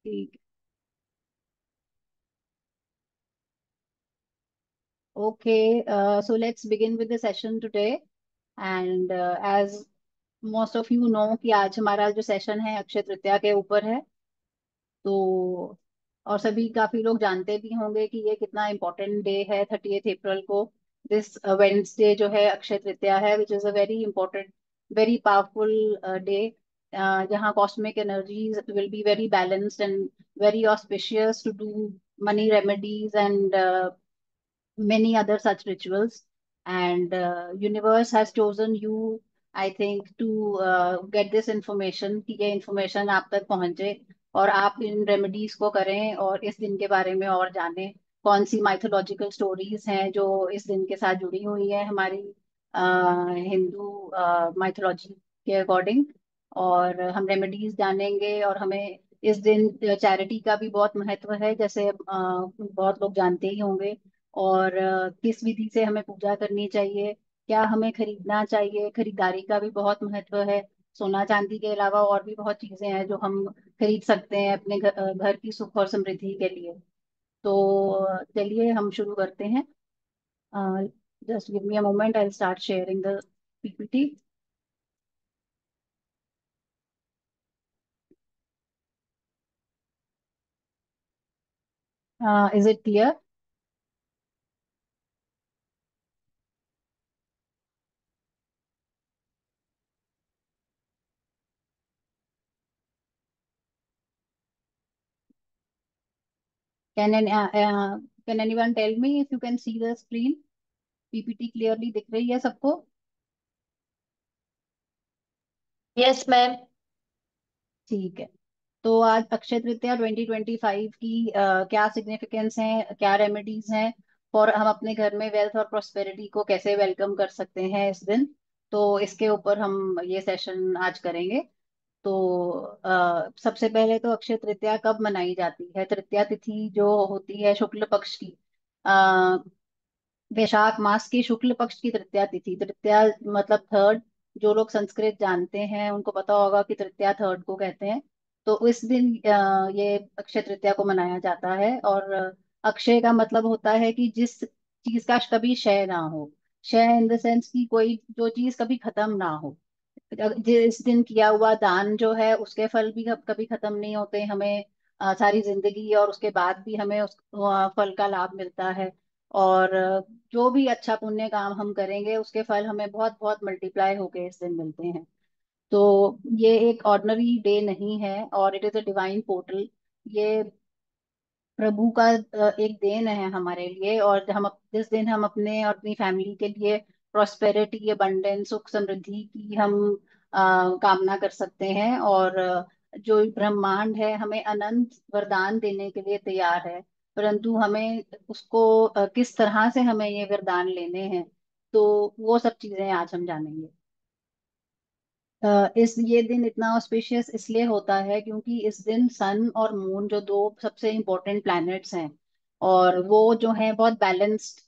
ठीक। Okay, so let's begin with the session today. And as most of you know कि आज हमारा जो सेशन है अक्षय तृतीया के ऊपर है। तो और सभी काफी लोग जानते भी होंगे कि ये कितना इम्पोर्टेंट डे है 30 अप्रैल को। दिस वेडनेसडे जो है अक्षय तृतीया है, which is a very important, very powerful day, जहाँ cosmic energies will be very balanced and very auspicious to do money remedies and many other such rituals. And universe has chosen you, I think, to get this information, कि ये information आप तक पहुंचे और आप इन remedies को करें और इस दिन के बारे में और जानें। कौन सी माइथोलॉजिकल स्टोरीज हैं जो इस दिन के साथ जुड़ी हुई है हमारी हिंदू माइथोलॉजी के अकॉर्डिंग। और हम रेमेडीज जानेंगे और हमें इस दिन चैरिटी का भी बहुत महत्व है, जैसे बहुत लोग जानते ही होंगे। और किस विधि से हमें पूजा करनी चाहिए, क्या हमें खरीदना चाहिए, खरीदारी का भी बहुत महत्व है। सोना चांदी के अलावा और भी बहुत चीजें हैं जो हम खरीद सकते हैं अपने घर की सुख और समृद्धि के लिए। तो चलिए हम शुरू करते हैं। Just give me a moment, I start sharing the PPT. Is it clear? Can anyone tell me if you can see the screen? PPT clearly दिख रही है सबको? Yes ma'am. ठीक है। तो आज अक्षय तृतीया 2025 की क्या सिग्निफिकेंस है, क्या रेमेडीज हैं, और हम अपने घर में वेल्थ और प्रोस्पेरिटी को कैसे वेलकम कर सकते हैं इस दिन। तो इसके ऊपर हम ये सेशन आज करेंगे। तो सबसे पहले तो अक्षय तृतीया कब मनाई जाती है? तृतीया तिथि जो होती है शुक्ल पक्ष की, वैशाख मास की शुक्ल पक्ष की तृतीया तिथि, तृतीया मतलब थर्ड। जो लोग संस्कृत जानते हैं उनको पता होगा कि तृतीया थर्ड को कहते हैं। तो इस दिन ये अक्षय तृतीया को मनाया जाता है। और अक्षय का मतलब होता है कि जिस चीज का कभी क्षय ना हो। क्षय इन द सेंस कि कोई जो चीज कभी खत्म ना हो। जिस दिन किया हुआ दान जो है उसके फल भी कभी खत्म नहीं होते, हमें सारी जिंदगी और उसके बाद भी हमें उस फल का लाभ मिलता है। और जो भी अच्छा पुण्य काम हम करेंगे उसके फल हमें बहुत बहुत मल्टीप्लाई होके इस दिन मिलते हैं। तो ये एक ऑर्डिनरी डे नहीं है और it is a divine portal. ये प्रभु का एक देन है हमारे लिए। और जिस दिन हम अपने और अपनी फैमिली के लिए प्रोस्पेरिटी, अबंडेंस, सुख समृद्धि की हम कामना कर सकते हैं। और जो ब्रह्मांड है हमें अनंत वरदान देने के लिए तैयार है, परंतु हमें उसको किस तरह से हमें ये वरदान लेने हैं, तो वो सब चीजें आज हम जानेंगे। इस ये दिन इतना ऑस्पिशियस इसलिए होता है क्योंकि इस दिन सन और मून जो दो सबसे इम्पोर्टेंट प्लैनेट्स हैं, और वो जो है बहुत बैलेंस्ड,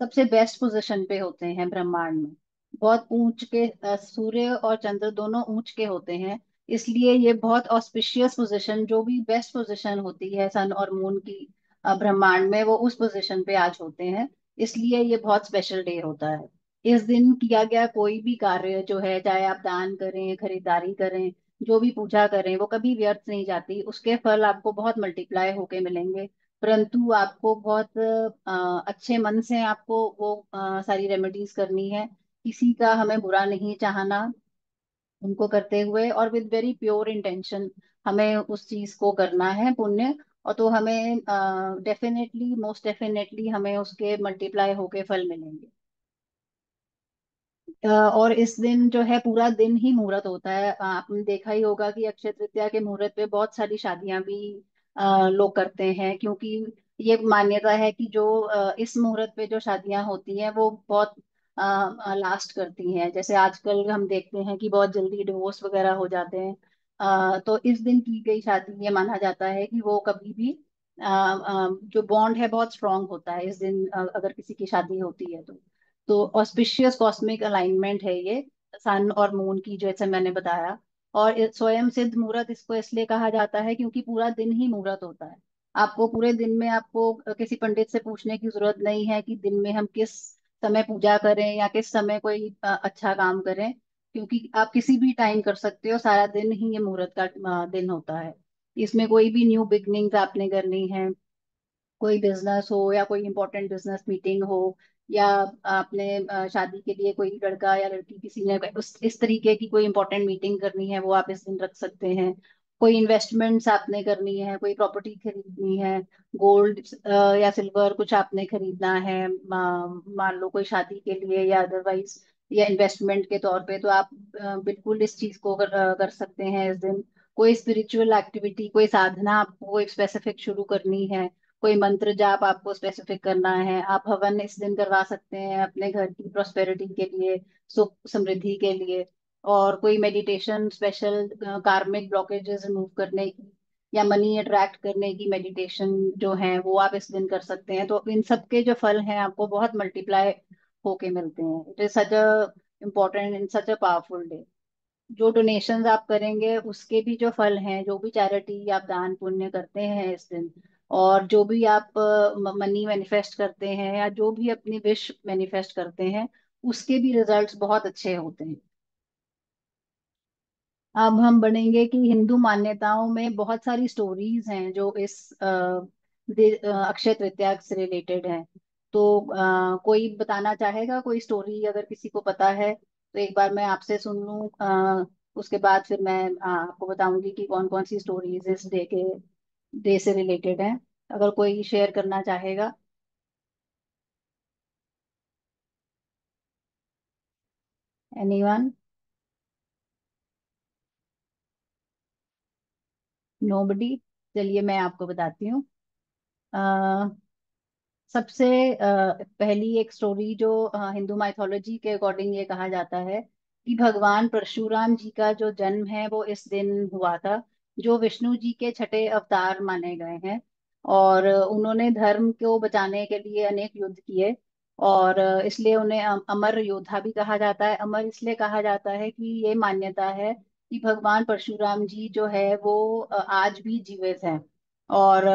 सबसे बेस्ट पोजीशन पे होते हैं ब्रह्मांड में। बहुत ऊंच के सूर्य और चंद्र दोनों ऊंच के होते हैं। इसलिए ये बहुत ऑस्पिशियस पोजीशन, जो भी बेस्ट पोजीशन होती है सन और मून की ब्रह्मांड में, वो उस पोजीशन पे आज होते हैं। इसलिए ये बहुत स्पेशल डे होता है। इस दिन किया गया कोई भी कार्य जो है, चाहे आप दान करें, खरीदारी करें, जो भी पूजा करें, वो कभी व्यर्थ नहीं जाती, उसके फल आपको बहुत मल्टीप्लाई होके मिलेंगे। परंतु आपको बहुत अच्छे मन से आपको वो सारी रेमेडीज करनी है। किसी का हमें बुरा नहीं चाहना उनको करते हुए, और विद वेरी प्योर इंटेंशन हमें उस चीज को करना है पुण्य। और तो हमें डेफिनेटली, मोस्ट डेफिनेटली हमें उसके मल्टीप्लाई होके फल मिलेंगे। और इस दिन जो है पूरा दिन ही मुहूर्त होता है। आपने देखा ही होगा कि अक्षय तृतीया के मुहूर्त पे बहुत सारी शादियां भी लोग करते हैं, क्योंकि ये मान्यता है कि जो इस मुहूर्त पे जो शादियां होती हैं वो बहुत लास्ट करती हैं। जैसे आजकल हम देखते हैं कि बहुत जल्दी डिवोर्स वगैरह हो जाते हैं। तो इस दिन की गई शादी ये माना जाता है कि वो कभी भी जो बॉन्ड है बहुत स्ट्रांग होता है इस दिन, अगर किसी की शादी होती है तो ऑस्पिशियस कॉस्मिक अलाइनमेंट है ये सन और मून की, जैसे मैंने बताया। और स्वयं सिद्ध मुहूर्त इसको इसलिए कहा जाता है क्योंकि पूरा दिन ही मुहूर्त होता है। आपको पूरे दिन में आपको किसी पंडित से पूछने की जरूरत नहीं है कि दिन में हम किस समय पूजा करें या किस समय कोई अच्छा काम करें, क्योंकि आप किसी भी टाइम कर सकते हो। सारा दिन ही ये मुहूर्त का दिन होता है। इसमें कोई भी न्यू बिगनिंग्स आपने करनी है, कोई बिजनेस हो या कोई इंपॉर्टेंट बिजनेस मीटिंग हो, या आपने शादी के लिए कोई लड़का या लड़की किसी ने उस इस तरीके की कोई इंपॉर्टेंट मीटिंग करनी है, वो आप इस दिन रख सकते हैं। कोई इन्वेस्टमेंट्स आपने करनी है, कोई प्रॉपर्टी खरीदनी है, गोल्ड या सिल्वर कुछ आपने खरीदना है, मान लो कोई शादी के लिए या अदरवाइज या इन्वेस्टमेंट के तौर पे, तो आप बिल्कुल इस चीज को कर सकते हैं इस दिन। कोई स्पिरिचुअल एक्टिविटी, कोई साधना आपको कोई स्पेसिफिक शुरू करनी है, कोई मंत्र जाप आपको स्पेसिफिक करना है, आप हवन इस दिन करवा सकते हैं अपने घर की प्रोस्पेरिटी के लिए, सुख समृद्धि के लिए। और कोई मेडिटेशन स्पेशल कार्मिक ब्लॉकेजेस रिमूव करने की या मनी अट्रैक्ट करने की मेडिटेशन जो है वो आप इस दिन कर सकते हैं। तो इन सब के जो फल हैं आपको बहुत मल्टीप्लाई होके मिलते हैं। It is such a important in such a powerful day. जो डोनेशंस आप करेंगे उसके भी जो फल हैं, जो भी चैरिटी आप दान पुण्य करते हैं इस दिन, और जो भी आप मनी मैनिफेस्ट करते हैं या जो भी अपनी विश मैनिफेस्ट करते हैं, उसके भी रिजल्ट्स बहुत अच्छे होते हैं। अब हम बढ़ेंगे कि हिंदू मान्यताओं में बहुत सारी स्टोरीज हैं जो इस अक्षय तृतीया से रिलेटेड हैं। तो कोई बताना चाहेगा कोई स्टोरी, अगर किसी को पता है तो एक बार मैं आपसे सुन लूं। उसके बाद फिर मैं आपको बताऊंगी कि कौन कौन सी स्टोरीज इस डे से रिलेटेड हैं। अगर कोई शेयर करना चाहेगा। एनीवन? नोबडी? चलिए मैं आपको बताती हूँ। सबसे पहली एक स्टोरी जो हिंदू माइथोलॉजी के अकॉर्डिंग ये कहा जाता है कि भगवान परशुराम जी का जो जन्म है वो इस दिन हुआ था, जो विष्णु जी के छठे अवतार माने गए हैं। और उन्होंने धर्म को बचाने के लिए अनेक युद्ध किए, और इसलिए उन्हें अमर योद्धा भी कहा जाता है। अमर इसलिए कहा जाता है कि ये मान्यता है कि भगवान परशुराम जी जो है वो आज भी जीवित हैं, और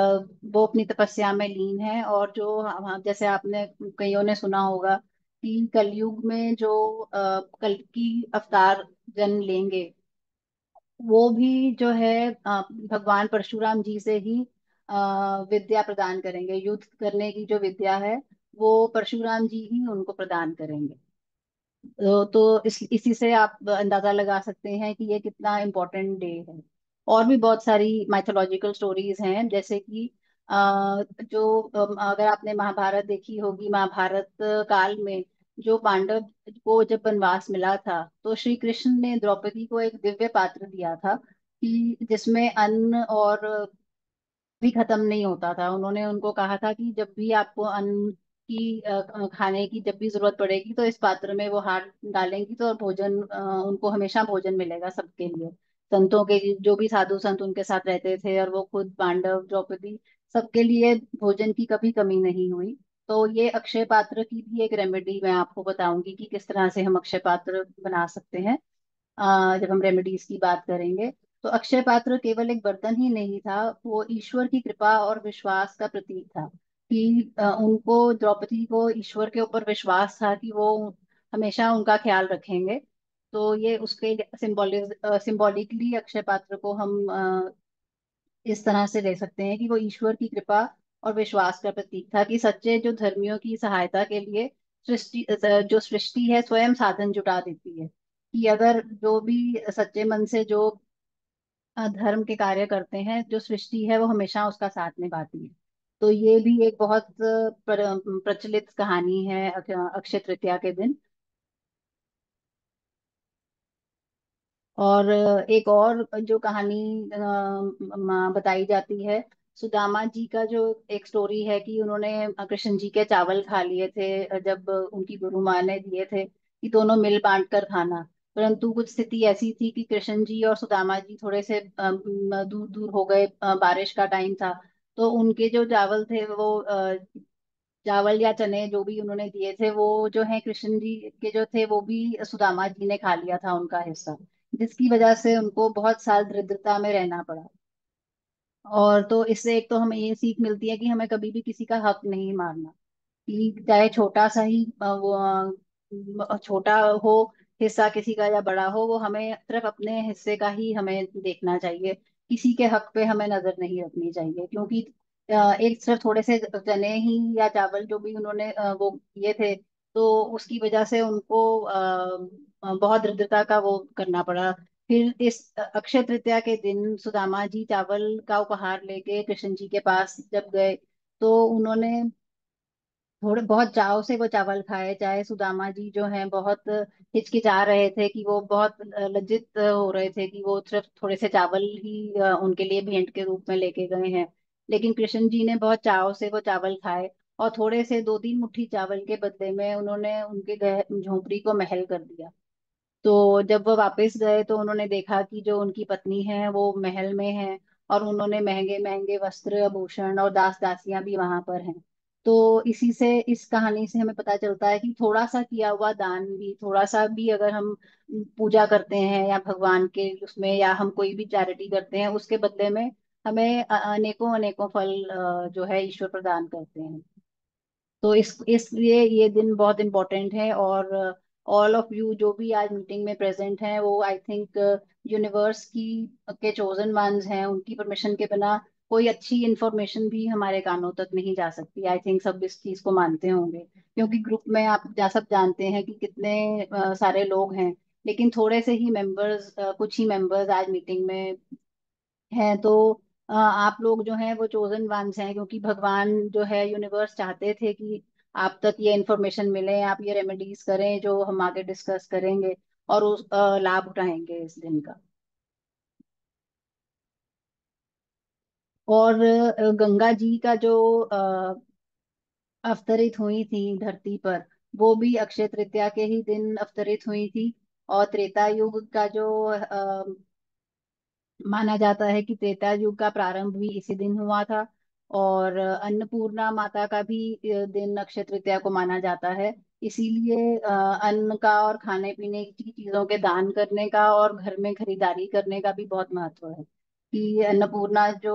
वो अपनी तपस्या में लीन है। और जो जैसे आपने कईयों ने सुना होगा कि कलयुग में जो कल की अवतार जन्म लेंगे, वो भी जो है भगवान परशुराम जी से ही विद्या प्रदान करेंगे। युद्ध करने की जो विद्या है वो परशुराम जी ही उनको प्रदान करेंगे। तो इसी से आप अंदाजा लगा सकते हैं कि ये कितना इम्पोर्टेंट डे है। और भी बहुत सारी माइथोलॉजिकल स्टोरीज हैं, जैसे कि जो अगर आपने महाभारत देखी होगी, महाभारत काल में जो पांडव को जब वनवास मिला था, तो श्री कृष्ण ने द्रौपदी को एक दिव्य पात्र दिया था कि जिसमें अन्न और भी खत्म नहीं होता था। उन्होंने उनको कहा था कि जब भी आपको अन्न की खाने की जब भी जरूरत पड़ेगी तो इस पात्र में वो हाथ डालेंगी तो भोजन उनको हमेशा भोजन मिलेगा सबके लिए। संतों के जो भी साधु संत उनके साथ रहते थे और वो खुद पांडव द्रौपदी, सबके लिए भोजन की कभी कमी नहीं हुई। तो ये अक्षय पात्र की भी एक रेमेडी मैं आपको बताऊंगी कि किस तरह से हम अक्षय पात्र बना सकते हैं जब हम रेमेडीज की बात करेंगे। तो अक्षय पात्र केवल एक बर्तन ही नहीं था, वो ईश्वर की कृपा और विश्वास का प्रतीक था कि उनको, द्रौपदी को ईश्वर के ऊपर विश्वास था कि वो हमेशा उनका ख्याल रखेंगे। तो ये उसके सिंबॉलिकली अक्षय पात्र को हम इस तरह से ले सकते हैं कि वो ईश्वर की कृपा और विश्वास का प्रतीक था कि सच्चे जो धर्मियों की सहायता के लिए जो सृष्टि है स्वयं साधन जुटा देती है। कि अगर जो भी सच्चे मन से जो धर्म के कार्य करते हैं, जो सृष्टि है वो हमेशा उसका साथ निभाती है। तो ये भी एक बहुत प्रचलित कहानी है अक्षय तृतीया के दिन। और एक और जो कहानी बताई जाती है, सुदामा जी का जो एक स्टोरी है कि उन्होंने कृष्ण जी के चावल खा लिए थे जब उनकी गुरु माँ ने दिए थे कि दोनों मिल बांट कर खाना। परंतु कुछ स्थिति ऐसी थी कि कृष्ण जी और सुदामा जी थोड़े से दूर दूर हो गए, बारिश का टाइम था। तो उनके जो चावल थे वो चावल या चने जो भी उन्होंने दिए थे वो जो है कृष्ण जी के जो थे वो भी सुदामा जी ने खा लिया था उनका हिस्सा। जिसकी वजह से उनको बहुत साल दरिद्रता में रहना पड़ा। और तो इससे एक तो हमें ये सीख मिलती है कि हमें कभी भी किसी का हक नहीं मारना, कि चाहे छोटा सा ही छोटा हो हिस्सा किसी का या बड़ा हो, वो हमें सिर्फ अपने हिस्से का ही हमें देखना चाहिए। किसी के हक पे हमें नजर नहीं रखनी चाहिए, क्योंकि एक सिर्फ थोड़े से चने ही या चावल जो भी उन्होंने वो किए थे, तो उसकी वजह से उनको बहुत दरिद्रता का वो करना पड़ा। फिर इस अक्षय तृतीया के दिन सुदामा जी चावल का उपहार लेके कृष्ण जी के पास जब गए, तो उन्होंने थोड़े बहुत चाव से वो चावल खाए। चाहे सुदामा जी जो हैं बहुत हिचकिचा रहे थे, कि वो बहुत लज्जित हो रहे थे कि वो सिर्फ थोड़े से चावल ही उनके लिए भेंट के रूप में लेके गए हैं, लेकिन कृष्ण जी ने बहुत चाव से वो चावल खाए। और थोड़े से 2-3 मुट्ठी चावल के बदले में उन्होंने उनके झोंपड़ी को महल कर दिया। तो जब वो वापस गए तो उन्होंने देखा कि जो उनकी पत्नी है वो महल में है, और उन्होंने महंगे महंगे वस्त्र आभूषण और दास दासियां भी वहां पर हैं। तो इसी से, इस कहानी से हमें पता चलता है कि थोड़ा सा किया हुआ दान भी, थोड़ा सा भी अगर हम पूजा करते हैं या भगवान के उसमें, या हम कोई भी चैरिटी करते हैं, उसके बदले में हमें अनेकों अनेकों फल जो है ईश्वर प्रदान करते हैं। तो इसलिए ये दिन बहुत इम्पोर्टेंट है। और ऑल ऑफ यू जो भी आज मीटिंग में प्रेजेंट हैं, वो आई थिंक यूनिवर्स की के चोजन वंस हैं। उनकी परमिशन के बिना कोई अच्छी इंफॉर्मेशन भी हमारे कानों तक नहीं जा सकती। आई थिंक सब इस चीज को मानते होंगे, क्योंकि ग्रुप में आप सब जानते हैं कि कितने सारे लोग हैं, लेकिन थोड़े से ही मेंबर्स, कुछ ही मेंबर्स आज मीटिंग में है। तो आप लोग जो हैं वो चोजन वंस हैं, क्योंकि भगवान जो है, यूनिवर्स चाहते थे कि आप तक ये इन्फॉर्मेशन मिले, आप ये रेमेडीज करें जो हम आगे डिस्कस करेंगे, और उस लाभ उठाएंगे इस दिन का। और गंगा जी का जो अवतरित हुई थी धरती पर, वो भी अक्षय तृतीया के ही दिन अवतरित हुई थी। और त्रेता युग का जो माना जाता है कि त्रेता युग का प्रारंभ भी इसी दिन हुआ था। और अन्नपूर्णा माता का भी दिन अक्षय तृतीया को माना जाता है। इसीलिए अन्न का और खाने पीने की चीजों के दान करने का और घर में खरीदारी करने का भी बहुत महत्व है, कि अन्नपूर्णा जो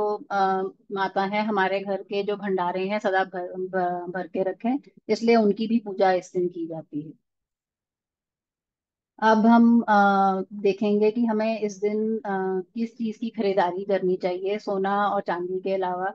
माता है, हमारे घर के जो भंडारे हैं सदा भर के रखें, इसलिए उनकी भी पूजा इस दिन की जाती है। अब हम देखेंगे कि हमें इस दिन किस चीज की खरीदारी करनी चाहिए, सोना और चांदी के अलावा।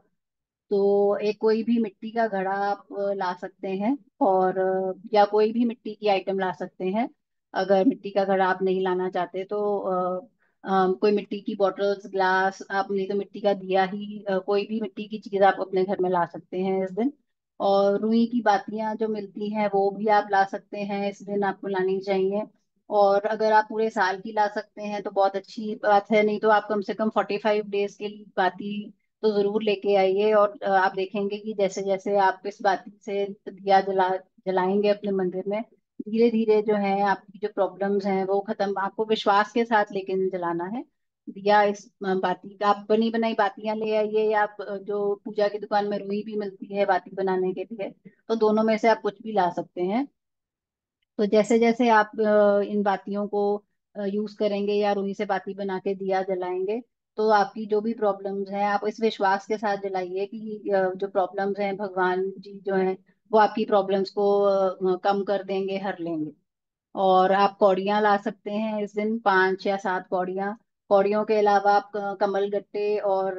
तो एक कोई भी मिट्टी का घड़ा आप ला सकते हैं, और या कोई भी मिट्टी की आइटम ला सकते हैं। अगर मिट्टी का घड़ा आप नहीं लाना चाहते तो कोई मिट्टी की बॉटल्स, ग्लास, आप नहीं तो मिट्टी का दिया ही, कोई भी मिट्टी की चीज आप अपने घर में ला सकते हैं इस दिन। और रुई की बातियां जो मिलती हैं वो भी आप ला सकते हैं, इस दिन आपको लानी चाहिए। और अगर आप पूरे साल की ला सकते हैं तो बहुत अच्छी बात है, नहीं तो आप कम से कम 45 डेज के लिए बाती तो जरूर लेके आइए। और आप देखेंगे कि जैसे जैसे आप इस बाती से दिया जलाएंगे अपने मंदिर में, धीरे धीरे जो है आपकी जो प्रॉब्लम्स हैं वो खत्म। आपको विश्वास के साथ लेकिन जलाना है दिया। इस बाती का आप बनी बनाई बातियां ले आइए, या आप जो पूजा की दुकान में रुई भी मिलती है बाती बनाने के लिए, तो दोनों में से आप कुछ भी ला सकते हैं। तो जैसे जैसे आप इन बातियों को यूज करेंगे या रुई से बाती बना के दिया जलाएंगे, तो आपकी जो भी प्रॉब्लम्स हैं, आप इस विश्वास के साथ जलाइए कि जो प्रॉब्लम्स हैं भगवान जी जो हैं वो आपकी प्रॉब्लम्स को कम कर देंगे, हर लेंगे। और आप कौड़ियाँ ला सकते हैं इस दिन, 5 या 7 कौड़ियाँ। कौड़ियों के अलावा आप कमल गट्टे और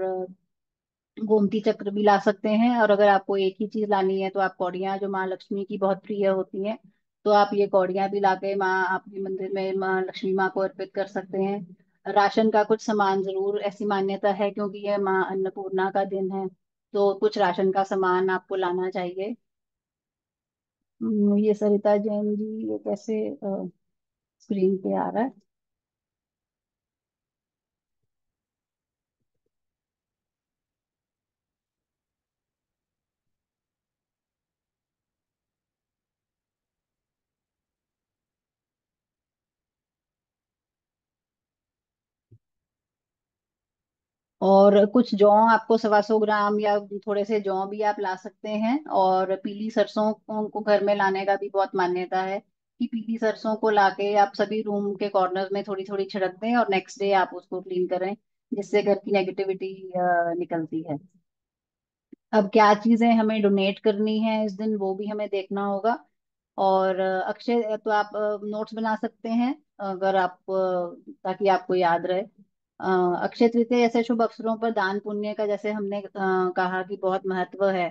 गोमती चक्र भी ला सकते हैं। और अगर आपको एक ही चीज लानी है तो आप कौड़ियाँ जो माँ लक्ष्मी की बहुत प्रिय होती हैं, तो आप ये कौड़ियाँ भी लाके माँ आपके मंदिर में माँ लक्ष्मी माँ को अर्पित कर सकते हैं। राशन का कुछ सामान जरूर, ऐसी मान्यता है क्योंकि ये माँ अन्नपूर्णा का दिन है, तो कुछ राशन का सामान आपको लाना चाहिए। ये सरिता जैन जी, ये कैसे स्क्रीन पे आ रहा है? और कुछ जौ आपको 125 ग्राम या थोड़े से जौ भी आप ला सकते हैं। और पीली सरसों को घर में लाने का भी बहुत मान्यता है, कि पीली सरसों को लाके आप सभी रूम के कॉर्नर में थोड़ी थोड़ी छिड़क दें और नेक्स्ट डे आप उसको क्लीन करें, जिससे घर की नेगेटिविटी निकलती है। अब क्या चीजें हमें डोनेट करनी है इस दिन वो भी हमें देखना होगा। और अक्षय, तो आप नोट्स बना सकते हैं अगर आप ताकि आपको याद रहे। अक्षय तृतीया जैसे शुभ अवसरों पर दान पुण्य का जैसे हमने कहा कि बहुत महत्व है।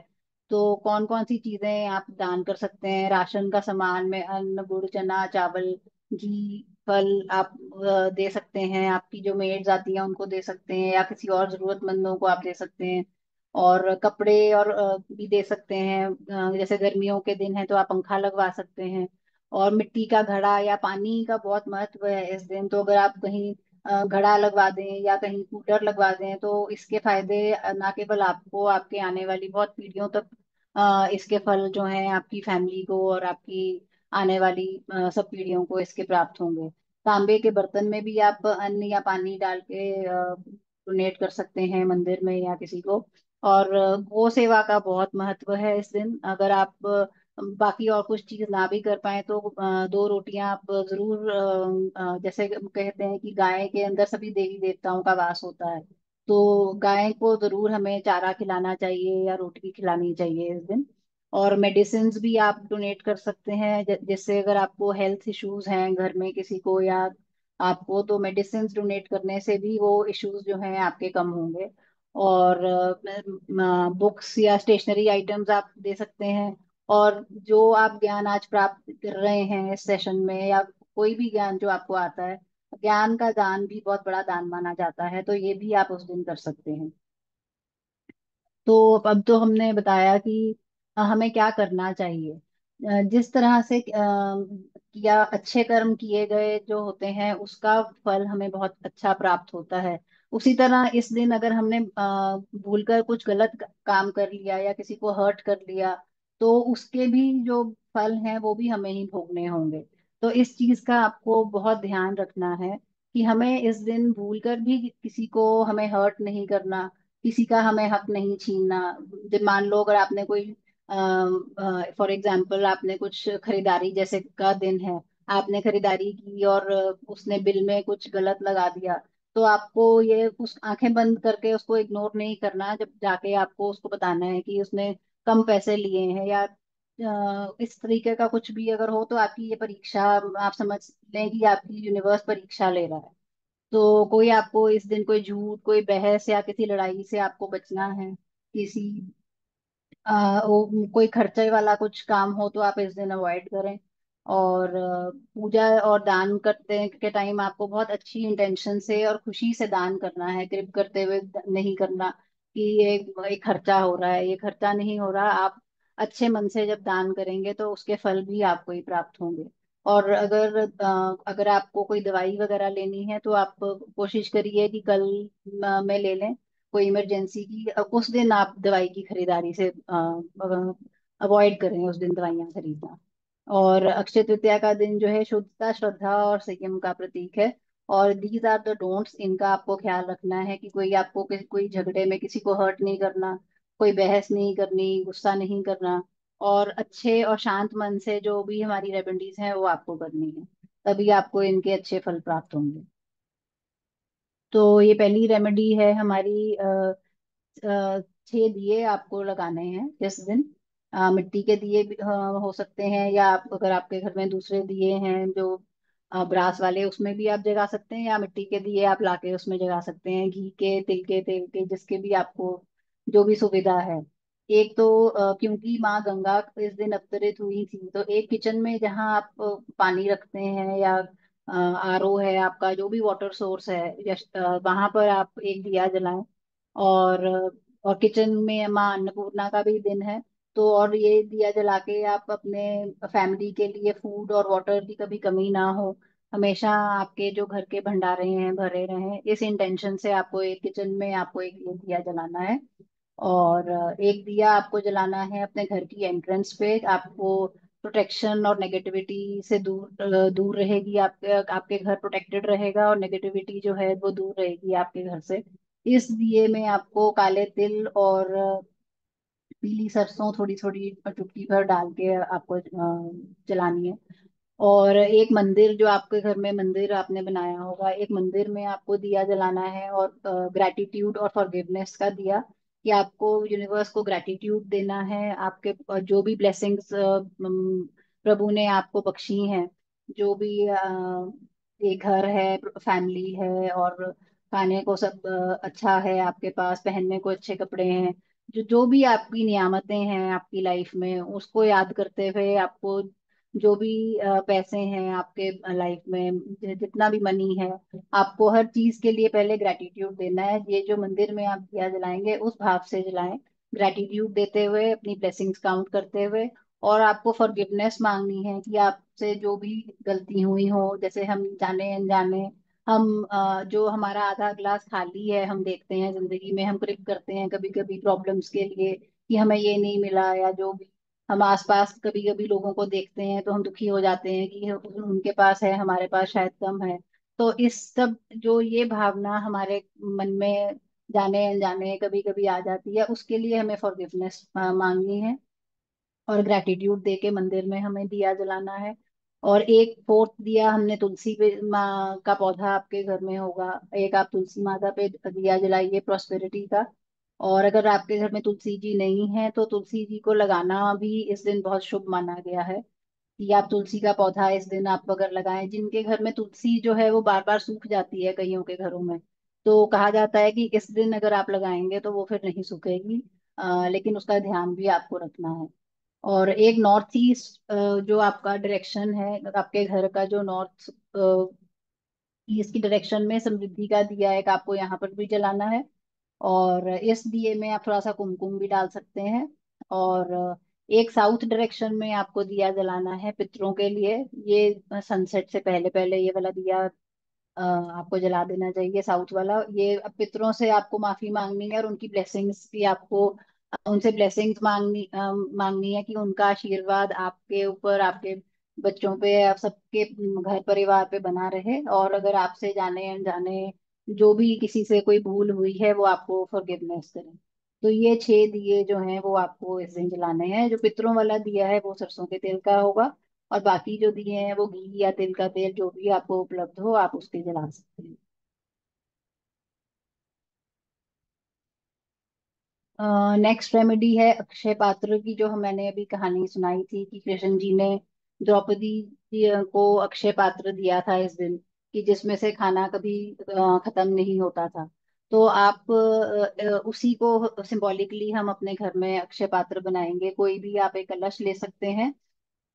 तो कौन कौन सी चीजें आप दान कर सकते हैं? राशन का सामान में अन्न, गुड़, चना, चावल, घी, फल आप दे सकते हैं। आपकी जो मेड्स आती हैं उनको दे सकते हैं, या किसी और जरूरतमंदों को आप दे सकते हैं। और कपड़े और भी दे सकते हैं। जैसे गर्मियों के दिन है तो आप पंखा लगवा सकते हैं। और मिट्टी का घड़ा या पानी का बहुत महत्व है इस दिन, तो अगर आप कहीं घड़ा लगवा दें या कहीं कूलर लगवा दें तो इसके फायदे ना केवल आपको, आपके आने वाली बहुत पीढ़ियों तक इसके फल जो हैं आपकी फैमिली को और आपकी आने वाली सब पीढ़ियों को इसके प्राप्त होंगे। तांबे के बर्तन में भी आप अन्न या पानी डाल के डोनेट कर सकते हैं मंदिर में या किसी को। और गो सेवा का बहुत महत्व है इस दिन। अगर आप बाकी और कुछ चीज ना भी कर पाए तो दो रोटियां आप जरूर जैसे कहते हैं कि गाय के अंदर सभी देवी देवताओं का वास होता है, तो गाय को जरूर हमें चारा खिलाना चाहिए या रोटी खिलानी चाहिए इस दिन। और मेडिसिन्स भी आप डोनेट कर सकते हैं, जैसे अगर आपको हेल्थ इश्यूज हैं घर में किसी को या आपको, तो मेडिसिन्स डोनेट करने से भी वो इश्यूज जो हैं आपके कम होंगे। और बुक्स या स्टेशनरी आइटम्स आप दे सकते हैं। और जो आप ज्ञान आज प्राप्त कर रहे हैं इस सेशन में, या कोई भी ज्ञान जो आपको आता है, ज्ञान का दान भी बहुत बड़ा दान माना जाता है, तो ये भी आप उस दिन कर सकते हैं। तो अब तो हमने बताया कि हमें क्या करना चाहिए। जिस तरह से या अच्छे कर्म किए गए जो होते हैं उसका फल हमें बहुत अच्छा प्राप्त होता है। उसी तरह इस दिन अगर हमने भूलकर कुछ गलत काम कर लिया या किसी को हर्ट कर लिया, तो उसके भी जो फल हैं वो भी हमें ही भोगने होंगे। तो इस चीज का आपको बहुत ध्यान रखना है कि हमें इस दिन भूलकर भी किसी को हमें हर्ट नहीं करना, किसी का हमें हक नहीं छीनना। जब मान लो अगर आपने कोई फॉर एग्जाम्पल आपने कुछ खरीदारी जैसे का दिन है, आपने खरीदारी की और उसने बिल में कुछ गलत लगा दिया, तो आपको ये उस आंखें बंद करके उसको इग्नोर नहीं करना। जब जाके आपको उसको बताना है कि उसने कम पैसे लिए हैं या इस तरीके का कुछ भी अगर हो, तो आपकी ये परीक्षा, आप समझ लें कि आपकी यूनिवर्स परीक्षा ले रहा है। तो कोई आपको इस दिन कोई झूठ, कोई बहस या किसी लड़ाई से आपको बचना है। किसी कोई खर्चे वाला कुछ काम हो तो आप इस दिन अवॉइड करें। और पूजा और दान करते के टाइम आपको बहुत अच्छी इंटेंशन से और खुशी से दान करना है, कृप करते हुए नहीं करना कि ये खर्चा हो रहा है, ये खर्चा नहीं हो रहा। आप अच्छे मन से जब दान करेंगे तो उसके फल भी आपको ही प्राप्त होंगे। और अगर आपको कोई दवाई वगैरह लेनी है तो आप कोशिश करिए कि कल में ले लें। कोई इमरजेंसी की उस दिन आप दवाई की खरीदारी से अवॉइड करें उस दिन दवाइयाँ खरीदना। और अक्षय तृतीया का दिन जो है शुद्धता, श्रद्धा और संयम का प्रतीक है। और दीज आर द डोंट्स, इनका आपको ख्याल रखना है कि कोई आपको कोई झगड़े में किसी को हर्ट नहीं करना, कोई बहस नहीं करनी, गुस्सा नहीं करना। और अच्छे और शांत मन से जो भी हमारी रेमेडीज हैं वो आपको करनी है, तभी आपको इनके अच्छे फल प्राप्त होंगे। तो ये पहली रेमेडी है हमारी। 6 दिए आपको लगाने हैं इस दिन। मिट्टी के दिए भी हो सकते हैं, या आप अगर आपके घर में दूसरे दिए हैं जो ब्रास वाले, उसमें भी आप जगा सकते हैं, या मिट्टी के दिए आप लाके उसमें जगा सकते हैं, घी के, तिल के, तेल के, जिसके भी आपको जो भी सुविधा है। एक तो क्योंकि माँ गंगा इस दिन अवतरित हुई थी, तो एक किचन में जहाँ आप पानी रखते हैं या आरओ है आपका, जो भी वाटर सोर्स है, वहां पर आप एक दिया जलाएं। और किचन में माँ अन्नपूर्णा का भी दिन है, तो और ये दिया जला के आप अपने फैमिली के लिए फूड और वाटर की कभी कमी ना हो, हमेशा आपके जो घर के भंडारे हैं भरे रहें, इस इंटेंशन से आपको एक किचन में आपको एक ये दिया जलाना है। और एक दिया आपको जलाना है अपने घर की एंट्रेंस पे। आपको प्रोटेक्शन और नेगेटिविटी से दूर रहेगी, आपके आपके घर प्रोटेक्टेड रहेगा और नेगेटिविटी जो है वो दूर रहेगी आपके घर से। इस दिए में आपको काले तिल और पीली सरसों थोड़ी थोड़ी चुटकी भर डाल के आपको जलानी है। और एक मंदिर, जो आपके घर में मंदिर आपने बनाया होगा, एक मंदिर में आपको दिया जलाना है, और ग्रैटिट्यूड और फॉरगिवनेस का दिया, कि आपको यूनिवर्स को ग्रैटिट्यूड देना है आपके जो भी ब्लेसिंग्स प्रभु ने आपको बख्शी हैं, जो भी ये घर है, फैमिली है, और खाने को सब अच्छा है आपके पास, पहनने को अच्छे कपड़े हैं, जो जो भी आपकी नियामतें हैं आपकी लाइफ में, उसको याद करते हुए आपको जो भी पैसे हैं आपके लाइफ में, जितना भी मनी है, आपको हर चीज के लिए पहले ग्रेटिट्यूड देना है। ये जो मंदिर में आप दिया जलाएंगे उस भाव से जलाएं, ग्रेटिट्यूड देते हुए, अपनी ब्लेसिंग्स काउंट करते हुए। और आपको फॉरगिवनेस मांगनी है कि आपसे जो भी गलती हुई हो, जैसे हम जाने अनजाने, हम जो हमारा आधा ग्लास खाली है, हम देखते हैं जिंदगी में, हम क्रिप करते हैं कभी कभी प्रॉब्लम्स के लिए कि हमें ये नहीं मिला, या जो भी हम आसपास कभी कभी लोगों को देखते हैं तो हम दुखी हो जाते हैं कि उनके पास है, हमारे पास शायद कम है। तो इस सब, जो ये भावना हमारे मन में जाने अनजाने कभी कभी आ जाती है, उसके लिए हमें फॉरगिवनेस मांगनी है, और ग्रेटिट्यूड दे के मंदिर में हमें दिया जलाना है। और एक फोर्थ दिया हमने तुलसी माँ का पौधा आपके घर में होगा, एक आप तुलसी माता पे दिया जलाइए प्रॉस्पेरिटी का। और अगर आपके घर में तुलसी जी नहीं है तो तुलसी जी को लगाना भी इस दिन बहुत शुभ माना गया है, कि आप तुलसी का पौधा इस दिन आप अगर लगाएं। जिनके घर में तुलसी जो है वो बार बार सूख जाती है कईयों के घरों में, तो कहा जाता है कि इस दिन अगर आप लगाएंगे तो वो फिर नहीं सूखेगी, लेकिन उसका ध्यान भी आपको रखना है। और एक नॉर्थ ईस्ट जो आपका डायरेक्शन है, आपके घर का जो नॉर्थ ईस्ट की डायरेक्शन में समृद्धि का दिया एक आपको यहाँ पर भी जलाना है। और इस दिए में आप थोड़ा सा कुमकुम भी डाल सकते हैं। और एक साउथ डायरेक्शन में आपको दिया जलाना है पितरों के लिए। ये सनसेट से पहले पहले ये वाला दिया आपको जला देना चाहिए, साउथ वाला। ये अब पितरों से आपको माफी मांगनी है, और उनकी ब्लेसिंग्स की आपको उनसे ब्लेसिंग्स मांगनी है, कि उनका आशीर्वाद आपके ऊपर, आपके बच्चों पे, आप सबके घर परिवार पे बना रहे। और अगर आपसे जाने अनजाने जो भी किसी से कोई भूल हुई है, वो आपको फॉरगिवनेस करें। तो ये 6 दिए जो हैं वो आपको इस दिन जलाने हैं। जो पितरों वाला दिया है वो सरसों के तेल का होगा, और बाकी जो दिए हैं वो घी या तिल का तेल, जो भी आपको उपलब्ध हो आप उसके जला सकते हैं। नेक्स्ट रेमेडी है अक्षय पात्र की, जो मैंने अभी कहानी सुनाई थी कि कृष्ण जी ने द्रौपदी जी को अक्षय पात्र दिया था इस दिन, कि जिसमें से खाना कभी खत्म नहीं होता था। तो आप उसी को सिंबॉलिकली हम अपने घर में अक्षय पात्र बनाएंगे। कोई भी आप एक कलश ले सकते हैं,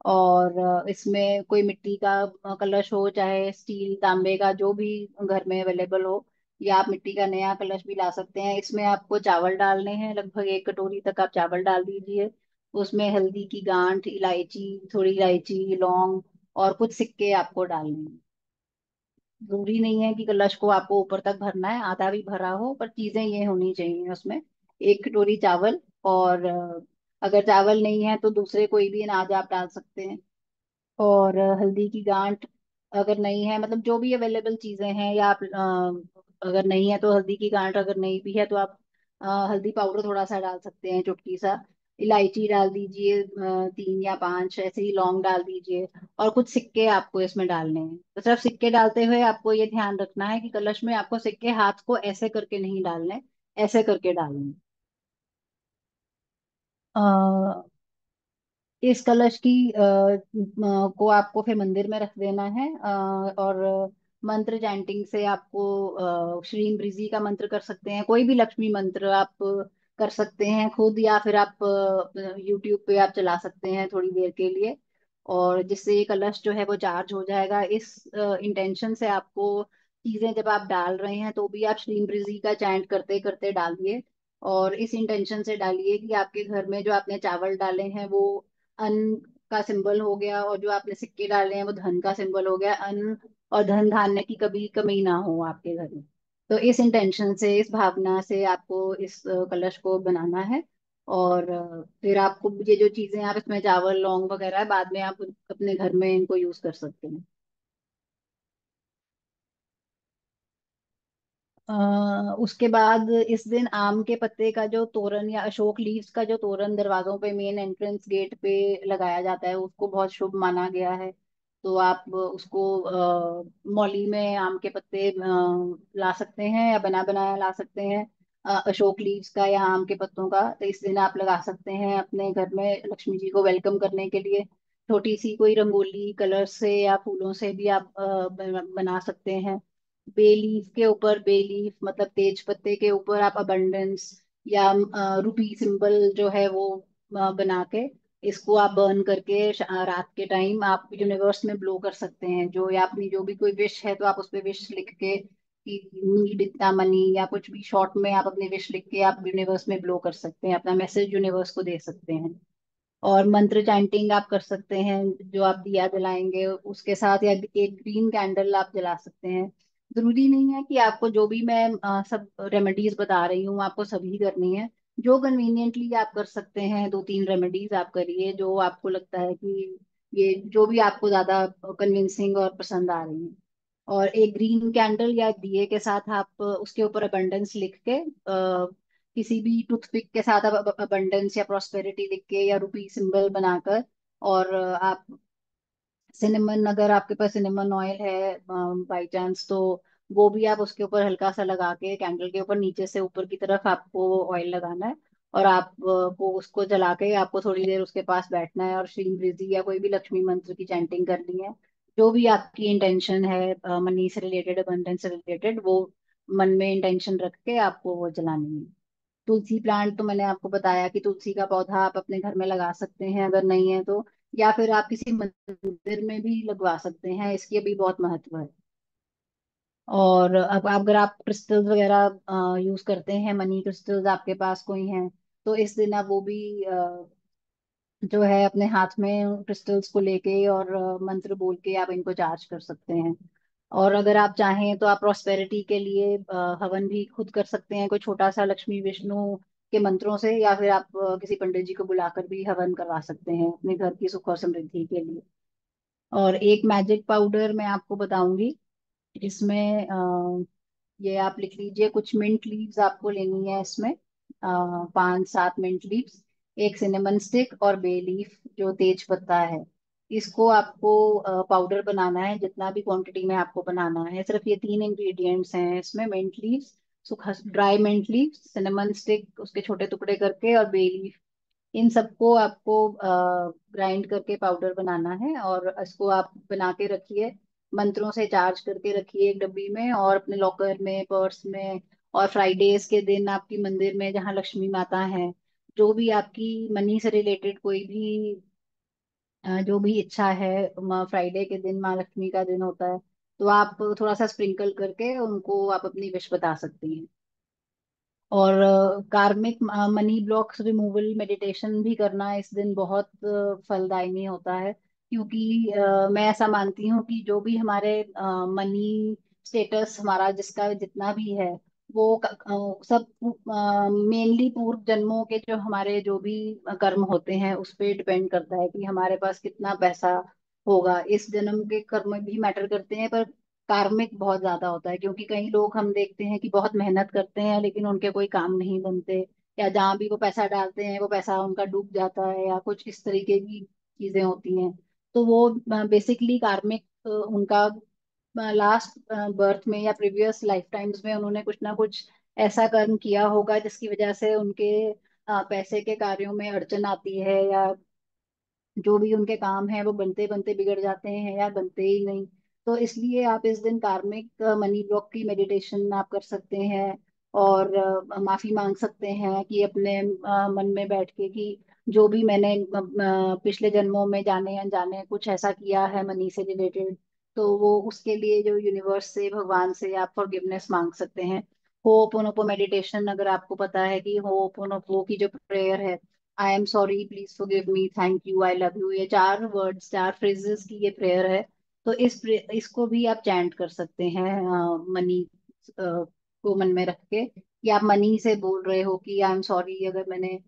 और इसमें कोई मिट्टी का कलश हो, चाहे स्टील तांबे का, जो भी घर में अवेलेबल हो, या आप मिट्टी का नया कलश भी ला सकते हैं। इसमें आपको चावल डालने हैं, लगभग 1 कटोरी तक आप चावल डाल दीजिए। उसमें हल्दी की गांठ, इलायची, थोड़ी इलायची, लौंग, और कुछ सिक्के आपको डालने हैं। जरूरी नहीं है कि कलश को आपको ऊपर तक भरना है, आधा भी भरा हो, पर चीजें ये होनी चाहिए उसमें। 1 कटोरी चावल, और अगर चावल नहीं है तो दूसरे कोई भी अनाज आप डाल सकते हैं। और हल्दी की गांठ अगर नहीं है, मतलब जो भी अवेलेबल चीजें हैं, या आप अगर नहीं है तो हल्दी की गांठ, अगर नहीं भी है तो आप हल्दी पाउडर थोड़ा सा डाल सकते हैं, चुटकी सा। इलायची डाल दीजिए 3 या 5, ऐसे ही लौंग डाल दीजिए। और कुछ सिक्के आपको इसमें डालने हैं। तो सिर्फ सिक्के डालते हुए आपको ये ध्यान रखना है कि कलश में आपको सिक्के हाथ को ऐसे करके नहीं डालने, ऐसे करके डालने। इस कलश की को आपको फिर मंदिर में रख देना है। और मंत्र चैंटिंग से आपको श्रीम बृजी का मंत्र कर सकते हैं, कोई भी लक्ष्मी मंत्र आप कर सकते हैं खुद, या फिर आप यूट्यूब पे आप चला सकते हैं थोड़ी देर के लिए। और जिससे ये कलश जो है वो चार्ज हो जाएगा। इस इंटेंशन से आपको चीजें जब आप डाल रहे हैं तो भी आप श्रीम बृजी का चैंट करते करते डालिए। और इस इंटेंशन से डालिए कि आपके घर में जो आपने चावल डाले हैं वो अन्न का सिंबल हो गया, और जो आपने सिक्के डाले हैं वो धन का सिंबल हो गया। अन्न और धन धान्य की कभी कमी ना हो आपके घर में। तो इस इंटेंशन से, इस भावना से आपको इस कलश को बनाना है। और फिर आपको ये जो चीजें आप इसमें चावल लौंग वगैरह बाद में आप अपने घर में इनको यूज कर सकते हैं। उसके बाद इस दिन आम के पत्ते का जो तोरण, या अशोक लीव्स का जो तोरण दरवाजों पे, मेन एंट्रेंस गेट पे लगाया जाता है, उसको बहुत शुभ माना गया है। तो आप उसको मौली में आम के पत्ते ला सकते हैं या बना बनाया ला सकते हैं, अशोक लीव्स का या आम के पत्तों का। तो इस दिन आप लगा सकते हैं अपने घर में लक्ष्मी जी को वेलकम करने के लिए। छोटी सी कोई रंगोली कलर से या फूलों से भी आप बना सकते हैं। बे लीफ के ऊपर, बे लीफ मतलब तेज पत्ते के ऊपर आप अबंडेंस या रुपी सिंबल जो है वो बना के इसको आप बर्न करके रात के टाइम आप यूनिवर्स में ब्लो कर सकते हैं। जो या अपनी जो भी कोई विश है तो आप उस पे विश लिख के कि नीड इतना मनी या कुछ भी शॉर्ट में आप अपनी विश लिख के आप यूनिवर्स में ब्लो कर सकते हैं, अपना मैसेज यूनिवर्स को दे सकते हैं। और मंत्र चैंटिंग आप कर सकते हैं। जो आप दिया जलाएंगे उसके साथ या एक ग्रीन कैंडल आप जला सकते हैं। जरूरी नहीं है कि आपको जो भी मैं सब रेमेडीज बता रही हूँ आपको सभी करनी है। जो कन्वीनियंटली आप कर सकते हैं, दो तीन रेमेडीज आप करिए जो आपको लगता है कि ये जो भी आपको ज्यादा कन्विंसिंग और पसंद आ रही है। और एक ग्रीन कैंडल या दिए के साथ आप उसके ऊपर अबंडेंस लिख के किसी भी टूथपिक के साथ आप अबंडेंस या प्रॉस्पेरिटी लिख के या रुपी सिंबल बनाकर, और आप सिनेमन, अगर आपके पास सिनेमन ऑयल है बाई चांस, तो वो भी आप उसके ऊपर हल्का सा लगा के कैंडल के ऊपर नीचे से ऊपर की तरफ आपको ऑयल लगाना है। और आप को उसको जला के आपको थोड़ी देर उसके पास बैठना है और श्री वृद्धि या कोई भी लक्ष्मी मंत्र की चैंटिंग करनी है। जो भी आपकी इंटेंशन है मनी से रिलेटेड, अबंडेंस से रिलेटेड, वो मन में इंटेंशन रख के आपको वो जलानी है। तुलसी प्लांट तो मैंने आपको बताया कि तुलसी का पौधा आप अपने घर में लगा सकते हैं अगर नहीं है तो, या फिर आप किसी मंदिर में भी लगवा सकते हैं, इसकी भी बहुत महत्व है। और अब अगर आप क्रिस्टल्स वगैरह यूज करते हैं, मनी क्रिस्टल्स आपके पास कोई हैं, तो इस दिन आप वो भी जो है अपने हाथ में क्रिस्टल्स को लेके और मंत्र बोल के आप इनको चार्ज कर सकते हैं। और अगर आप चाहें तो आप प्रॉस्पेरिटी के लिए हवन भी खुद कर सकते हैं, कोई छोटा सा लक्ष्मी विष्णु के मंत्रों से, या फिर आप किसी पंडित जी को बुलाकर भी हवन करवा सकते हैं अपने घर की सुख और समृद्धि के लिए। और एक मैजिक पाउडर मैं आपको बताऊंगी। इसमें ये आप लिख लीजिए, कुछ मिंट लीव्स आपको लेनी है इसमें, 5-7 मिंट लीव्स, एक सिनेमन स्टिक और बे लीफ जो तेज पत्ता है। इसको आपको पाउडर बनाना है, जितना भी क्वांटिटी में आपको बनाना है। सिर्फ ये तीन इंग्रेडिएंट्स हैं इसमें, मिंट लीव्स, सूखा dry mint leaves, cinnamon stick उसके छोटे टुकड़े करके, और बे लीफ। इन सबको आपको ग्राइंड करके पाउडर बनाना है और इसको आप बना के रखिए, मंत्रों से चार्ज करके रखिए एक डब्बी में और अपने लॉकर में, पर्स में। और फ्राइडेज के दिन आपकी मंदिर में जहाँ लक्ष्मी माता है, जो भी आपकी मनी से रिलेटेड कोई भी जो भी इच्छा है, फ्राइडे के दिन माँ लक्ष्मी का दिन होता है, तो आप थोड़ा सा स्प्रिंकल करके उनको आप अपनी विश बता सकती हैं। और कार्मिक मनी ब्लॉक्स रिमूवल मेडिटेशन भी करना इस दिन बहुत फलदायी होता है। क्योंकि मैं ऐसा मानती हूँ कि जो भी हमारे मनी स्टेटस हमारा जिसका जितना भी है, वो सब मेनली पूर्व जन्मों के जो हमारे जो भी कर्म होते हैं उस पे डिपेंड करता है कि हमारे पास कितना पैसा होगा। इस जन्म के कर्म भी मैटर करते हैं, पर कार्मिक बहुत ज्यादा होता है, क्योंकि कई लोग हम देखते हैं कि बहुत मेहनत करते हैं लेकिन उनके कोई काम नहीं बनते, या जहाँ भी वो पैसा डालते हैं वो पैसा उनका डूब जाता है, या कुछ इस तरीके की चीजें होती हैं। तो वो बेसिकली कार्मिक उनका लास्ट बर्थ में या प्रीवियस लाइफ टाइम्स में उन्होंने कुछ ना कुछ ऐसा कर्म किया होगा जिसकी वजह से उनके पैसे के कार्यों में अड़चन आती है, या जो भी उनके काम है वो बनते बनते बिगड़ जाते हैं या बनते ही नहीं। तो इसलिए आप इस दिन कार्मिक मनी ब्लॉक की मेडिटेशन आप कर सकते हैं। और माफी मांग सकते हैं कि अपने मन में बैठ के कि जो भी मैंने पिछले जन्मों में जाने अनजाने कुछ ऐसा किया है मनी से रिलेटेड, तो वो उसके लिए जो यूनिवर्स से, भगवान से आप फॉरगिवनेस मांग सकते हैं। होपोनोपो मेडिटेशन, अगर आपको पता है कि होपोनोपो की जो प्रेयर है, I am sorry, please forgive me, thank you, I love you, ये 4 वर्ड्स, 4 फ्रेजेस की ये प्रेयर है। तो इसको भी आप चैंट कर सकते हैं मनी को मन में रख के, कि आप मनी से बोल रहे हो कि आई एम सॉरी अगर मैंने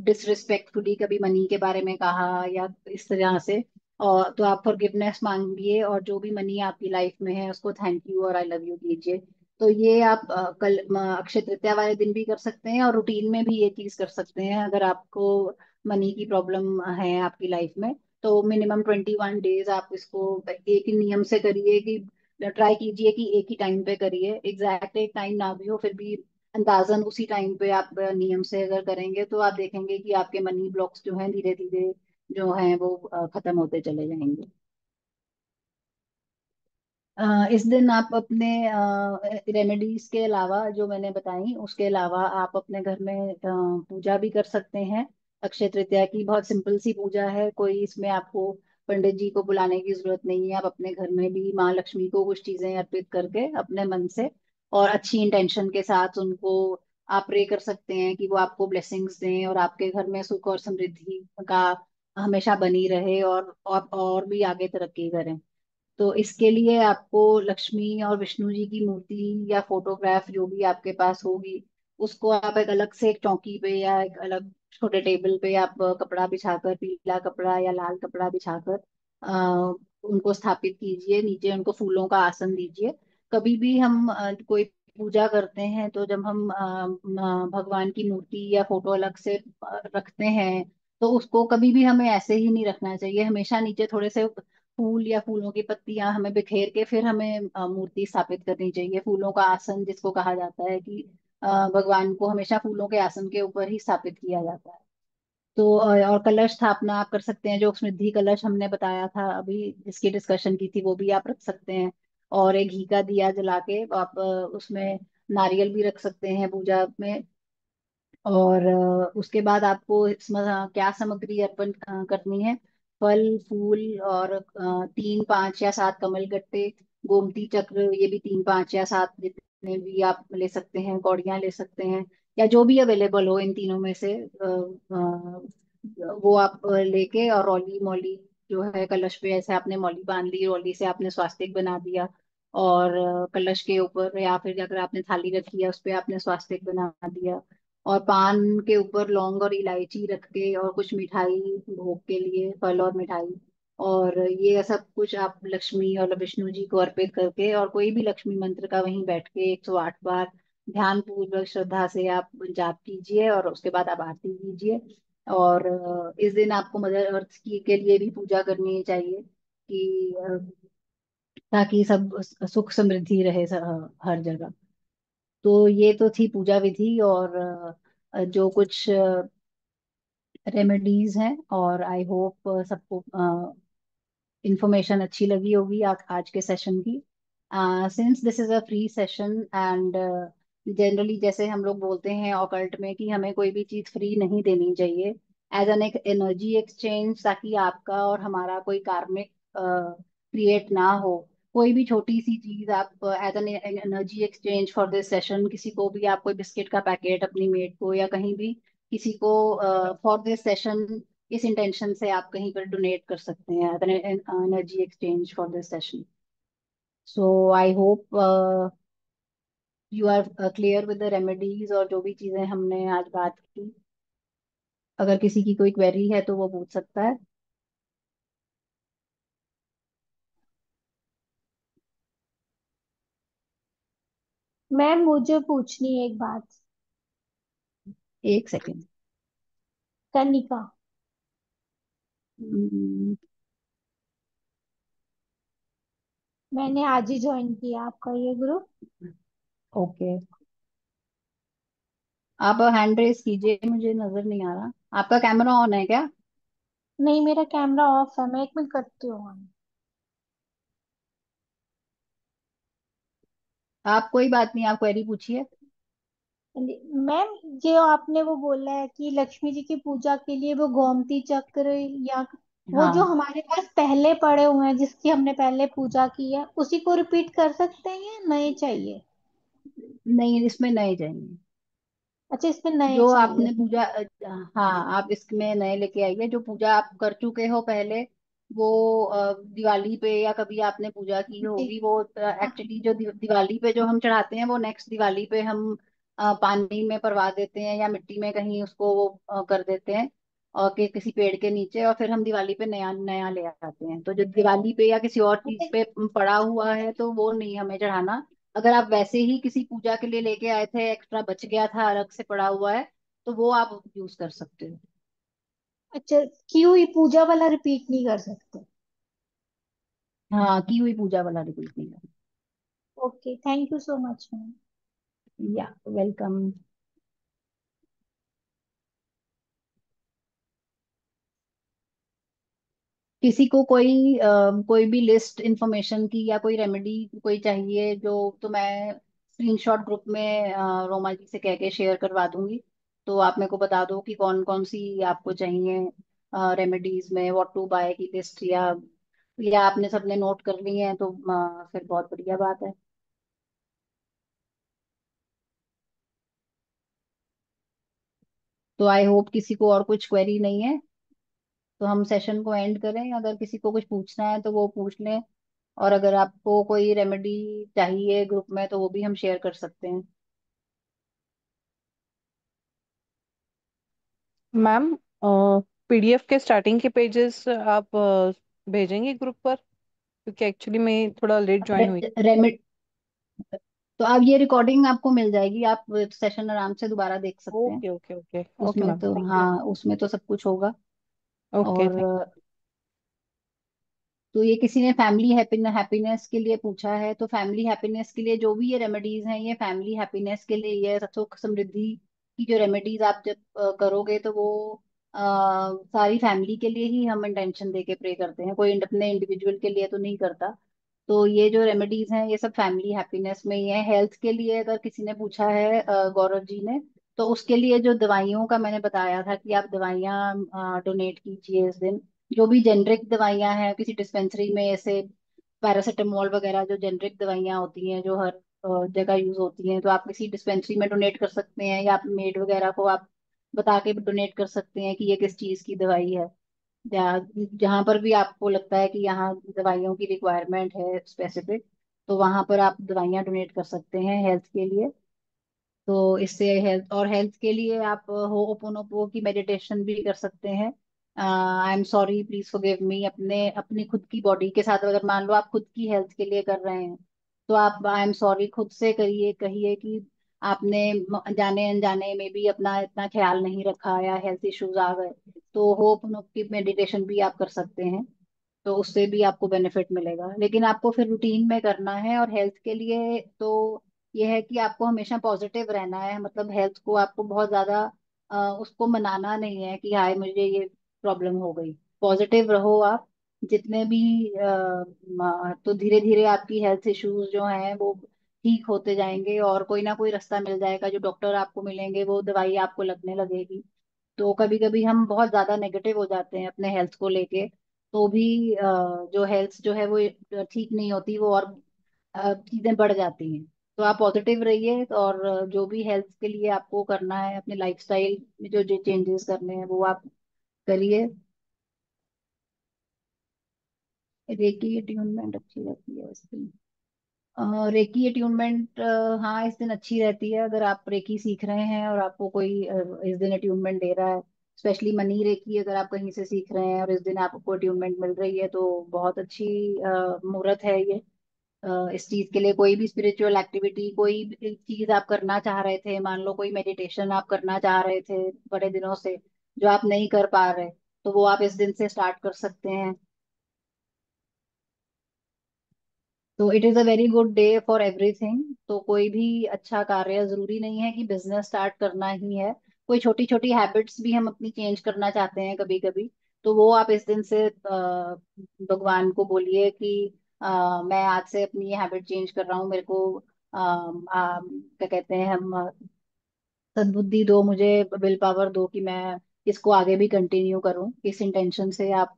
डिसरिस्पेक्टफुली कभी मनी के बारे में कहा या इस तरह से। और तो आप फॉरगिवनेस मांगिए और जो भी मनी आपकी लाइफ में है उसको थैंक यू और आई लव यू कीजिए। तो ये आप कल अक्षय तृतीया वाले दिन भी कर सकते हैं, और रूटीन में भी ये चीज कर सकते हैं अगर आपको मनी की प्रॉब्लम है आपकी लाइफ में। तो मिनिमम 21 डेज आप इसको एक ही नियम से करिए कि ट्राई कीजिए कि एक ही टाइम पे करिए। एग्जैक्ट एक टाइम ना भी हो, फिर भी अंदाजन उसी टाइम पे आप नियम से अगर करेंगे तो आप देखेंगे कि आपके मनी ब्लॉक्स जो हैं धीरे धीरे जो हैं वो खत्म होते चले जाएंगे। इस दिन आप अपने रेमेडीज के अलावा जो मैंने बताई उसके अलावा आप अपने घर में पूजा भी कर सकते हैं। अक्षय तृतीया की बहुत सिंपल सी पूजा है, कोई इसमें आपको पंडित जी को बुलाने की जरूरत नहीं है। आप अपने घर में भी माँ लक्ष्मी को कुछ चीजें अर्पित करके अपने मन से और अच्छी इंटेंशन के साथ उनको आप प्रे कर सकते हैं कि वो आपको ब्लेसिंग्स दें और आपके घर में सुख और समृद्धि का हमेशा बनी रहे और भी आगे तरक्की करें। तो इसके लिए आपको लक्ष्मी और विष्णु जी की मूर्ति या फोटोग्राफ जो भी आपके पास होगी उसको आप एक अलग से एक चौकी पे या एक अलग छोटे टेबल पे आप कपड़ा बिछाकर, पीला कपड़ा या लाल कपड़ा बिछाकर उनको स्थापित कीजिए। नीचे उनको फूलों का आसन दीजिए। कभी भी हम कोई पूजा करते हैं तो जब हम भगवान की मूर्ति या फोटो अलग से रखते हैं तो उसको कभी भी हमें ऐसे ही नहीं रखना चाहिए। हमेशा नीचे थोड़े से फूल या फूलों की पत्तियां हमें बिखेर के फिर हमें मूर्ति स्थापित करनी चाहिए। फूलों का आसन जिसको कहा जाता है कि भगवान को हमेशा फूलों के आसन के ऊपर ही स्थापित किया जाता है। तो और कलश स्थापना आप कर सकते हैं, जो समृद्धि कलश हमने बताया था अभी जिसकी डिस्कशन की थी वो भी आप रख सकते हैं। और एक घी का दिया जला के आप उसमें नारियल भी रख सकते हैं पूजा में। और उसके बाद आपको इसमें क्या सामग्री अर्पण करनी है? फल फूल और 3 5 या 7 कमल गट्टे, गोमती चक्र, ये भी 3 5 या 7 जितने भी आप ले सकते हैं, कौड़ियाँ ले सकते हैं या जो भी अवेलेबल हो इन तीनों में से वो आप लेके और रौली मौली जो है कलश पे ऐसे आपने मौली बांध ली, रौली से आपने स्वास्तिक बना दिया और कलश के ऊपर या फिर अगर आपने थाली रखी है उस पे आपने स्वास्तिक बना दिया। और पान के ऊपर लौंग और इलायची रख के और कुछ मिठाई भोग के लिए फल और मिठाई, और ये सब कुछ आप लक्ष्मी और विष्णु जी को अर्पित करके और कोई भी लक्ष्मी मंत्र का वहीं बैठ के 108 बार ध्यान पूर्वक श्रद्धा से आप जाप कीजिए और उसके बाद आप आरती कीजिए। और इस दिन आपको मदर अर्थ की के लिए भी पूजा करनी चाहिए कि ताकि सब सुख समृद्धि रहे हर जगह। तो ये तो थी पूजा विधि और जो कुछ रेमेडीज हैं, और आई होप सबको इंफॉर्मेशन अच्छी लगी होगी आज के सेशन की। Since this is a free session and generally जैसे हम लोग बोलते हैं ऑकल्ट में कि हमें कोई भी चीज फ्री नहीं देनी चाहिए एज एन एक एनर्जी एक्सचेंज, ताकि आपका और हमारा कोई कार्मिक क्रिएट ना हो। कोई भी छोटी सी चीज आप as an energy exchange for this session, किसी को भी आप कोई बिस्किट का पैकेट अपनी मेट को या कहीं भी किसी को फॉर दिस सेशन इस इंटेंशन से आप कहीं पर डोनेट कर सकते हैं energy exchange for this session. So I hope you are clear with the remedies और जो भी चीजें हमने आज बात की। अगर किसी की कोई क्वेरी है तो वो पूछ सकता है। मैम मुझे पूछनी है एक बात। एक सेकेंड। कनिका। मैंने आज ही ज्वाइन किया आपका ये ग्रुप। ओके, आप हैंड रेस कीजिए, मुझे नजर नहीं आ रहा। आपका कैमरा ऑन है क्या? नहीं, मेरा कैमरा ऑफ है, मैं एक मिनट करती हूँ on। आप कोई बात नहीं, आप क्वेरी पूछिए। मैम, जो आपने वो बोला है कि लक्ष्मी जी की पूजा के लिए वो गोमती चक्र या वो जो हाँ, हमारे पास पहले पड़े हुए हैं जिसकी हमने पहले पूजा की है उसी को रिपीट कर सकते हैं या नए चाहिए? नहीं इसमें नए जाएंगे। अच्छा, इसमें नए जो चाहिए। आपने पूजा हाँ आप इसमें नए लेके आइए। जो पूजा आप कर चुके हो पहले वो दिवाली पे या कभी आपने पूजा की जी। होगी वो एक्चुअली जो दिवाली पे जो हम चढ़ाते हैं वो नेक्स्ट दिवाली पे हम पानी में परवा देते हैं या मिट्टी में कहीं उसको वो कर देते हैं और किसी पेड़ के नीचे, और फिर हम दिवाली पे नया नया ले आते हैं। तो जो दिवाली पे या किसी और चीज पे पड़ा हुआ है तो वो नहीं हमें चढ़ाना। अगर आप वैसे ही किसी पूजा के लिए लेके आए थे, एक्स्ट्रा बच गया था अलग से पड़ा हुआ है, तो वो आप यूज कर सकते हो। अच्छा, की हुई पूजा वाला रिपीट नहीं कर सकते? हाँ, की हुई पूजा वाला रिपीट नहीं करना। Okay, thank you so much ma'am. या वेलकम। किसी को कोई भी लिस्ट इंफॉर्मेशन की या कोई रेमेडी कोई चाहिए जो, तो मैं स्क्रीनशॉट ग्रुप में रोमा जी से कह के शेयर करवा दूंगी। तो आप मेरे को बता दो कि कौन कौन सी आपको चाहिए रेमेडीज में, व्हाट टू बाय की लिस्ट, या आपने सबने नोट कर ली है तो फिर बहुत बढ़िया बात है। तो आई होप किसी को और कुछ क्वेरी नहीं है, तो हम सेशन को एंड करें। अगर किसी को कुछ पूछना है तो वो पूछ लें, और अगर आपको कोई रेमेडी चाहिए ग्रुप में तो वो भी हम शेयर कर सकते हैं। मैम, पीडीएफ के स्टार्टिंग के पेजेस आप भेजेंगे ग्रुप पर, क्योंकि एक्चुअली मैं थोड़ा लेट ज्वाइन हुई। रेमेड तो अब ये रिकॉर्डिंग आपको मिल जाएगी, आप सेशन आराम से दोबारा देख सकते हैं। ओके ओके ओके ओके उसमें मैम, तो थैंक यू। हाँ, उसमें तो सब कुछ होगा। ओके और थैंक। तो ये किसी ने फैमिली हैप्पीनेस के लिए पूछा है, तो फैमिली हैप्पीनेस के लिए जो भी ये रेमेडीज हैं, ये फैमिली हैप्पीनेस के लिए, ये सुख समृद्धि की जो रेमेडीज आप जब करोगे तो वो अ, सारी फैमिली के लिए ही हम इंटेंशन दे के प्रे करते हैं, कोई अपने इंडिविजुअल के लिए तो नहीं करता। तो ये जो रेमेडीज हैं ये सब फैमिली हैप्पीनेस में ही है। हेल्थ के लिए अगर किसी ने पूछा है गौरव जी ने, तो उसके लिए जो दवाइयों का मैंने बताया था कि आप दवाइयाँ डोनेट कीजिए इस दिन। जो भी जेनरिक दवाइयाँ हैं किसी डिस्पेंसरी में, ऐसे पैरासीटामोल वगैरह जो जेनरिक दवाइयाँ होती हैं जो हर जगह यूज होती हैं, तो आप किसी डिस्पेंसरी में डोनेट कर सकते हैं, या मेड वगैरह को आप बता के डोनेट कर सकते हैं कि ये किस चीज की दवाई है। या जहाँ पर भी आपको लगता है कि यहाँ दवाइयों की रिक्वायरमेंट है स्पेसिफिक, तो वहां पर आप दवाइयाँ डोनेट कर सकते हैं हेल्थ के लिए। तो इससे हेल्थ के लिए आप होपोनोपो की मेडिटेशन भी कर सकते हैं। I am sorry, please forgive me, अपने अपनी खुद की बॉडी के साथ अगर मान लो आप खुद की हेल्थ के लिए कर रहे हैं, तो आप आई एम सॉरी खुद से करिए, कहिए कि आपने जाने अनजाने में भी अपना इतना ख्याल नहीं रखा या हेल्थ इश्यूज आ गए। तो होपोनोपो की मेडिटेशन भी आप कर सकते हैं, तो उससे भी आपको बेनिफिट मिलेगा। लेकिन आपको फिर रूटीन में करना है। और हेल्थ के लिए तो ये है कि आपको हमेशा पॉजिटिव रहना है, मतलब हेल्थ को आपको बहुत ज्यादा उसको मनाना नहीं है कि हाय मुझे ये प्रॉब्लम हो गई। पॉजिटिव रहो आप जितने भी तो धीरे धीरे आपकी हेल्थ इश्यूज जो हैं वो ठीक होते जाएंगे, और कोई ना कोई रास्ता मिल जाएगा, जो डॉक्टर आपको मिलेंगे वो दवाई आपको लगने लगेगी। तो कभी कभी हम बहुत ज्यादा नेगेटिव हो जाते हैं अपने हेल्थ को लेके, तो भी जो हेल्थ जो है वो ठीक नहीं होती, वो और चीजें बढ़ जाती हैं। तो आप पॉजिटिव रहिए, और जो भी हेल्थ के लिए आपको करना है अपने लाइफस्टाइल में जो जो चेंजेस करने हैं वो आप करिए। रेकी अट्यूनमेंट अच्छी रहती है इसकी। रेकी अट्यूनमेंट, हाँ इस दिन अच्छी रहती है अगर आप रेकी सीख रहे हैं और आपको कोई इस दिन अट्यूनमेंट दे रहा है। स्पेशली मनी रेकी अगर आप कहीं से सीख रहे हैं और इस दिन आपको अट्यूनमेंट मिल रही है, तो बहुत अच्छी मुहूर्त है ये। इस चीज के लिए कोई भी स्पिरिचुअल एक्टिविटी, कोई भी चीज आप करना चाह रहे थे, मान लो कोई मेडिटेशन आप करना चाह रहे थे बड़े दिनों से जो आप नहीं कर पा रहे, तो वो आप इस दिन से स्टार्ट कर सकते हैं। तो it is a very good day for everything. तो कोई भी अच्छा कार्य, जरूरी नहीं है कि बिजनेस स्टार्ट करना ही है, कोई छोटी छोटी हैबिट्स भी हम अपनी चेंज करना चाहते हैं कभी कभी, तो वो आप इस दिन से भगवान को बोलिए कि मैं आज से अपनी ये हैबिट चेंज कर रहा हूँ, मेरे को क्या कहते हैं हम, सद्बुद्धि दो मुझे, विल पावर दो कि मैं इसको आगे भी कंटिन्यू करूं। इस इंटेंशन से आप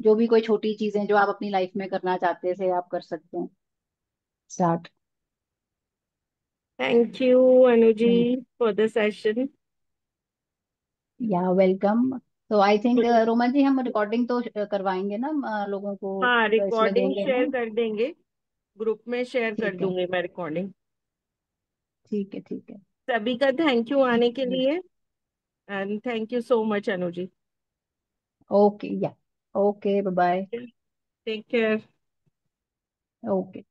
जो भी कोई छोटी चीजें जो आप अपनी लाइफ में करना चाहते थे आप कर सकते हैं start. Thank you, Anuji, for the session. या वेलकम। तो आई थिंक रोमा जी, हम रिकॉर्डिंग तो करवाएंगे ना लोगों को, हाँ, इसमें रिकॉर्डिंग देंगे शेयर ना। कर देंगे। ग्रुप में शेयर कर ठीक है, दूंगी मैं रिकॉर्डिंग। ठीक है, ठीक है। सभी का थैंक यू आने के जी, लिए। And thank you so much Anuji. Okay, yeah okay, bye bye. Take care. Okay.